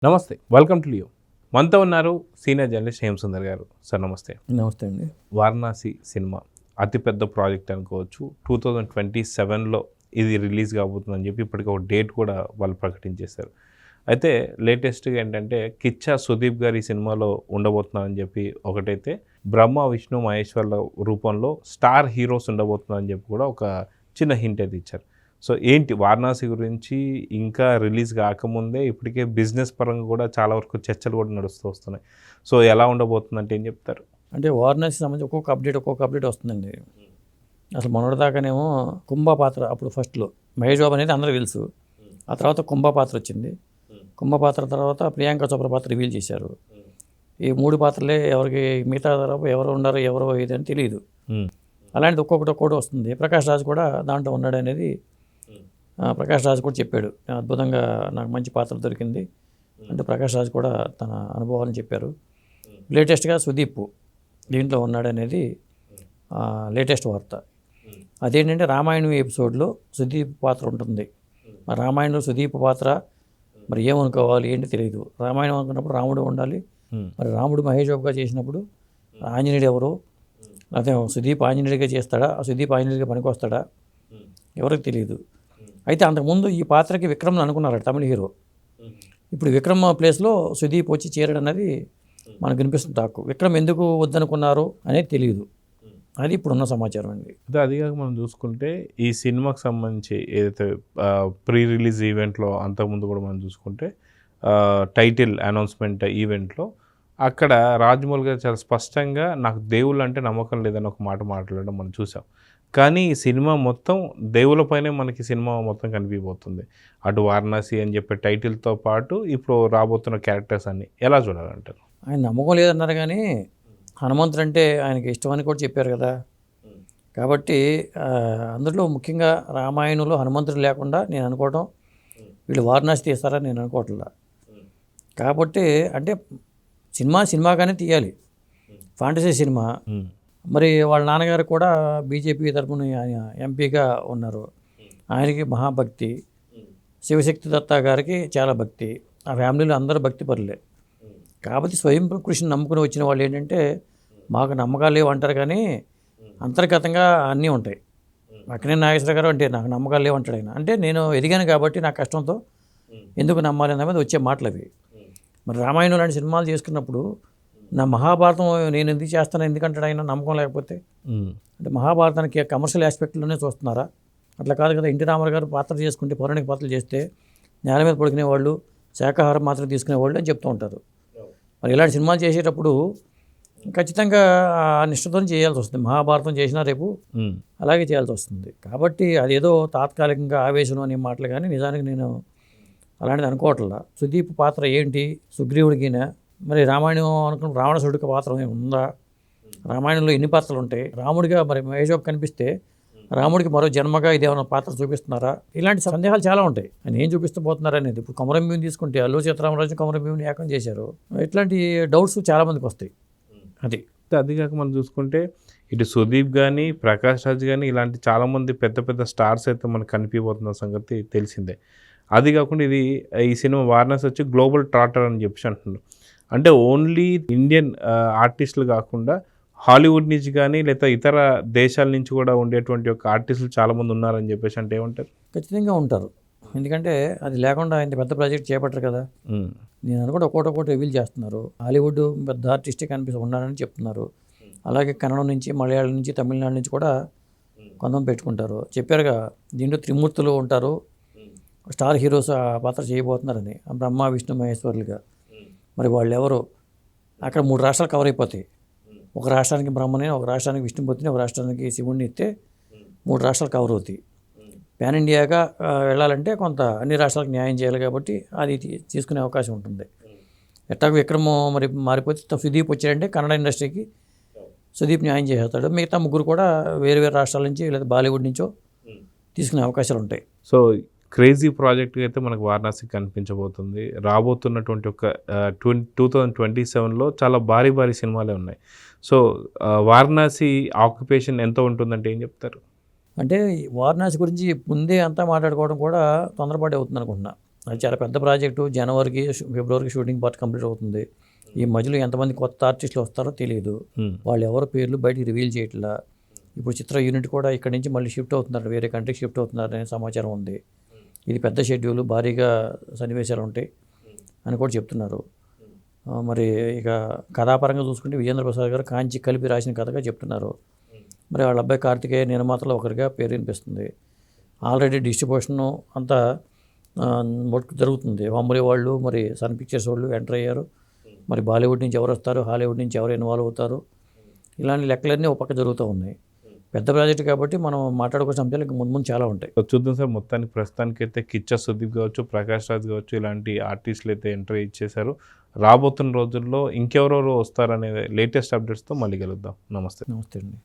నమస్తే, welcome to Leo. మనతో ఉన్నారు సీనియర్ జర్నలిస్ట్ హేమసుందర్ గారు. సార్ నమస్తే. నమస్తే అండి. వారణాసి సినిమా అతిపెద్ద ప్రాజెక్ట్ అనుకోవచ్చు. 2027లో ఇది రిలీజ్ కాబోతుందని చెప్పి ఇప్పటికి ఒక డేట్ కూడా వాళ్ళు ప్రకటించేశారు. అయితే లేటెస్ట్గా ఏంటంటే కిచ్చా సుదీప్ గారు ఈ సినిమాలో ఉండబోతున్నారని చెప్పి ఒకటైతే, బ్రహ్మ విష్ణు మహేశ్వర్ల రూపంలో స్టార్ హీరోస్ ఉండబోతున్నారని చెప్పి కూడా ఒక చిన్న హింట్ అయితే ఇచ్చారు. సో ఏంటి వారణాసి గురించి ఇంకా రిలీజ్ కాకముందే ఇప్పటికే బిజినెస్ పరంగా కూడా చాలా వరకు చర్చలు కూడా నడుస్తూ వస్తున్నాయి. సో ఎలా ఉండబోతుందంటే ఏం చెప్తారు? అంటే వారణాసి సంబంధించి ఒక్కొక్క అప్డేట్ వస్తుందండి. అసలు మొన్నటిదాకానేమో కుంభ పాత్ర, అప్పుడు ఫస్ట్లో మహేష్ బాబు అనేది అందరూ తెలుసు. ఆ తర్వాత కుంభ పాత్ర వచ్చింది. కుంభ పాత్ర తర్వాత ప్రియాంక చోప్రా పాత్ర రివీల్ చేశారు. ఈ 3 పాత్రలే ఎవరికి, మిగతా ఎవరు ఉన్నారు ఎవరో ఏదని తెలియదు. అలాంటిది ఒక్కొక్కటి వస్తుంది. ప్రకాష్ రాజ్ కూడా దాంట్లో ఉన్నాడు అనేది ప్రకాష్ రాజ్ కూడా చెప్పాడు. అద్భుతంగా నాకు మంచి పాత్ర దొరికింది అంటే ప్రకాష్ రాజ్ కూడా తన అనుభవాలను చెప్పారు. లేటెస్ట్గా సుదీప్ దీంట్లో ఉన్నాడనేది లేటెస్ట్ వార్త. అదేంటంటే రామాయణం ఎపిసోడ్లో సుదీప్ పాత్ర ఉంటుంది. మరి రామాయణంలో సుదీప్ పాత్ర మరి ఏమనుకోవాలి ఏంటి తెలియదు. రామాయణం అనుకున్నప్పుడు రాముడు ఉండాలి. మరి రాముడు మహేష్ బాబుగా చేసినప్పుడు ఆంజనేయుడు ఎవరు, అదే సుదీప్ ఆంజనేయుడిగా చేస్తాడా, సుదీప్ ఆంజనేయుడిగా పనికి వస్తాడా ఎవరికి తెలియదు. అయితే అంతకుముందు ఈ పాత్రకి విక్రమ్ అనుకున్నారు తమిళ హీరో. ఇప్పుడు విక్రమ్ ప్లేస్లో సుదీప్ వచ్చి చేరడం అనేది మనకు వినిపిస్తుంది టాక్. విక్రమ్ ఎందుకు వద్దనుకున్నారు అనేది తెలియదు. అది ఇప్పుడున్న సమాచారం అండి. అదిగాక మనం చూసుకుంటే ఈ సినిమాకి సంబంధించి ఏదైతే ప్రీ రిలీజ్ ఈవెంట్లో అంతకుముందు కూడా మనం చూసుకుంటే టైటిల్ అనౌన్స్మెంట్ ఈవెంట్లో అక్కడ రాజమౌళి గారు చాలా స్పష్టంగా నాకు దేవుళ్ళు అంటే నమ్మకం లేదని ఒక మాట మాట్లాడడం మనం చూసాం. కానీ ఈ సినిమా మొత్తం దేవులపైనే మనకి సినిమా మొత్తం కనిపిపోతుంది. అటు వారణాసి అని చెప్పే టైటిల్తో పాటు ఇప్పుడు రాబోతున్న క్యారెక్టర్స్ అన్ని ఎలా చూడాలంటారు? ఆయన నమ్మకం లేదన్నారు కానీ హనుమంతుడు అంటే ఆయనకి ఇష్టమని కూడా చెప్పారు కదా. కాబట్టి అందులో ముఖ్యంగా రామాయణంలో హనుమంతుడు లేకుండా నేను అనుకోవటం వీళ్ళు వారణాసి తీస్తారని నేను అనుకోవట్లా. కాబట్టి అంటే సినిమాగానే తీయాలి, ఫాంటసీ సినిమా. మరి వాళ్ళ నాన్నగారు కూడా బీజేపీ తరఫున ఎంపీగా ఉన్నారు. ఆయనకి మహాభక్తి. శివశక్తి దత్తా గారికి చాలా భక్తి. ఆ ఫ్యామిలీలో అందరూ భక్తి పరులే. కాబట్టి స్వయం కృషిని నమ్ముకుని వచ్చిన వాళ్ళు ఏంటంటే మాకు నమ్మకాలు లేవు అంటారు కానీ అంతర్గతంగా అన్నీ ఉంటాయి. అక్కడే నాగేశ్వర గారు అంటే నాకు నమ్మకాలు లేవు అంటాడు ఆయన. అంటే నేను ఎదిగాను కాబట్టి నా కష్టంతో ఎందుకు నమ్మాలి అన్న మీద వచ్చే మాటలు అవి. మరి రామాయణం లాంటి సినిమాలు చేసుకున్నప్పుడు నా మహాభారతం నేను ఎందుకు చేస్తాను ఎందుకంటాడు ఆయన నమ్మకం లేకపోతే. అంటే మహాభారతానికి కమర్షియల్ ఆస్పెక్ట్లోనే చూస్తున్నారా? అట్లా కాదు కదా. ఎన్టీ రామారావు గారు పాత్ర చేసుకుంటే, పౌరాణిక పాత్రలు చేస్తే నేల మీద పడుకునేవాళ్ళు, శాకాహారం మాత్రం తీసుకునేవాళ్ళు అని చెప్తూ ఉంటారు. మరి ఇలాంటి సినిమాలు చేసేటప్పుడు ఖచ్చితంగా ఆ నిష్ఠతో చేయాల్సి వస్తుంది. మహాభారతం చేసినా రేపు అలాగే చేయాల్సి వస్తుంది. కాబట్టి అదేదో తాత్కాలికంగా ఆవేశం అనే మాటలు కానీ నిజానికి నేను అలాంటిది అనుకోవట్లా. సుదీప్ పాత్ర ఏంటి, సుగ్రీవుడికినా మరి రామాయణం అనుకున్న రావణాసుడికి పాత్ర ఉందా? రామాయణంలో ఎన్ని పాత్రలు ఉంటాయి? రాముడిగా మరి మహేష్ బాబు కనిపిస్తే రాముడికి మరో జన్మగా ఇదేమైనా పాత్ర చూపిస్తున్నారా? ఇలాంటి సందేహాలు చాలా ఉంటాయి. ఆయన ఏం చూపిస్తూ పోతున్నారు అనేది. ఇప్పుడు కొమరం భీముని తీసుకుంటే అల్లు సీతారామరాజు కొమరం భీముని ఏకం చేశారు. ఇట్లాంటి డౌట్స్ చాలామందికి వస్తాయి. అదిగాక మనం చూసుకుంటే ఇటు సుదీప్ కానీ ప్రకాష్ రాజ్ కానీ ఇలాంటి చాలామంది పెద్ద పెద్ద స్టార్స్ అయితే మనకు కనిపిపోతున్న సంగతి తెలిసిందే. అది కాకుండా ఈ సినిమా వారణాసి వచ్చి గ్లోబల్ ట్రాటర్ అని చెప్పి అంటున్నారు. అంటే ఓన్లీ ఇండియన్ ఆర్టిస్టులు కాకుండా హాలీవుడ్ నుంచి కానీ లేదా ఇతర దేశాల నుంచి కూడా ఉండేటువంటి ఒక ఆర్టిస్టులు చాలామంది ఉన్నారని చెప్పేసి అంటే ఏమంటారు? ఖచ్చితంగా ఉంటారు. ఎందుకంటే అది లేకుండా ఇంత పెద్ద ప్రాజెక్ట్ చేపట్టరు కదా. నేను అనుకుంటే ఒక్కొక్కటి రివీల్ చేస్తున్నారు. హాలీవుడ్ పెద్ద ఆర్టిస్టే ఉన్నారని చెప్తున్నారు. అలాగే కన్నడ నుంచి, మలయాళం నుంచి, తమిళనాడు నుంచి కూడా కొందరు పెట్టుకుంటారు. చెప్పారుగా దీంట్లో త్రిమూర్తులు ఉంటారు, స్టార్ హీరోస్ ఆ పాత్ర చేయబోతున్నారని, బ్రహ్మ విష్ణు మహేశ్వరులుగా. మరి వాళ్ళు ఎవరు? అక్కడ 3 రాష్ట్రాలు కవర్ అయిపోతాయి. ఒక రాష్ట్రానికి బ్రహ్మని, ఒక రాష్ట్రానికి విష్ణుమూర్తిని, ఒక రాష్ట్రానికి శివుడిని ఇస్తే 3 రాష్ట్రాలు కవర్ అవుతాయి. పాన్ ఇండియాగా వెళ్ళాలంటే కొంత అన్ని రాష్ట్రాలకు న్యాయం చేయాలి కాబట్టి అది తీసుకునే అవకాశం ఉంటుంది. ఎట్టాకు విక్రమ్ మరి మారిపోతే సుదీప్ వచ్చాడంటే కన్నడ ఇండస్ట్రీకి సుదీప్ న్యాయం చేస్తాడు. మిగతా 3 కూడా వేరు వేరు రాష్ట్రాల నుంచి లేదా బాలీవుడ్ నుంచో తీసుకునే అవకాశాలు ఉంటాయి. సో క్రేజీ ప్రాజెక్ట్ అయితే మనకు వారణాసి కనిపించబోతుంది. రాబోతున్నటువంటి ఒక 2027లో చాలా భారీ సినిమాలే ఉన్నాయి. సో వారణాసి ఆక్యుపేషన్ ఎంత ఉంటుందంటే ఏం చెప్తారు? అంటే వారణాసి గురించి ముందే అంతా మాట్లాడుకోవడం కూడా తొందరపాటు అవుతుంది అనుకుంటున్నా. అది చాలా పెద్ద ప్రాజెక్టు. జనవరికి ఫిబ్రవరికి షూటింగ్ పార్ట్ కంప్లీట్ అవుతుంది. ఈ మధ్యలో ఎంతమంది కొత్త ఆర్టిస్టులు వస్తారో తెలియదు. వాళ్ళు ఎవరి పేర్లు బయటికి రివీల్ చేయట్లా. ఇప్పుడు చిత్ర యూనిట్ కూడా ఇక్కడి నుంచి మళ్ళీ షిఫ్ట్ అవుతున్నారు, వేరే కంట్రీకి షిఫ్ట్ అవుతున్నారు అనే సమాచారం ఉంది. ఇది పెద్ద షెడ్యూల్, భారీగా సన్నివేశాలు ఉంటాయి అని కూడా చెప్తున్నారు. మరి ఇక కథాపరంగా చూసుకుంటే విజేంద్ర ప్రసాద్ గారు కాంచి కలిపి రాసిన కథగా చెప్తున్నారు. మరి వాళ్ళ అబ్బాయి కార్తికేయ నిర్మాతలో ఒకరిగా పేరు వినిపిస్తుంది. ఆల్రెడీ డిస్ట్రిబ్యూషన్ అంతా వర్క్ జరుగుతుంది. వాంబరి వాళ్ళు, మరి సన్ పిక్చర్స్ వాళ్ళు ఎంటర్ అయ్యారు. మరి బాలీవుడ్ నుంచి ఎవరు వస్తారు, హాలీవుడ్ నుంచి ఎవరు ఇన్వాల్వ్ అవుతారు, ఇలాంటి లెక్కలన్నీ ఒక పక్క జరుగుతూ ఉన్నాయి. పెద్ద ప్రాజెక్ట్ కాబట్టి మనం మాట్లాడుకోవాల్సిన అంశాలు ఇంకా ముందు చాలా ఉంటాయి. చూద్దాం సార్. మొత్తానికి ప్రస్తుతానికి అయితే కిచ్చ సుదీప్ కావచ్చు, ప్రకాష్ రాజ్ కావచ్చు, ఇలాంటి ఆర్టిస్టులు అయితే ఎంట్రీ ఇచ్చేశారు. రాబోతున్న రోజుల్లో ఇంకెవరెవరు వస్తారనే లేటెస్ట్ అప్డేట్స్తో మళ్ళీ కలుద్దాం. నమస్తే. నమస్తే అండి.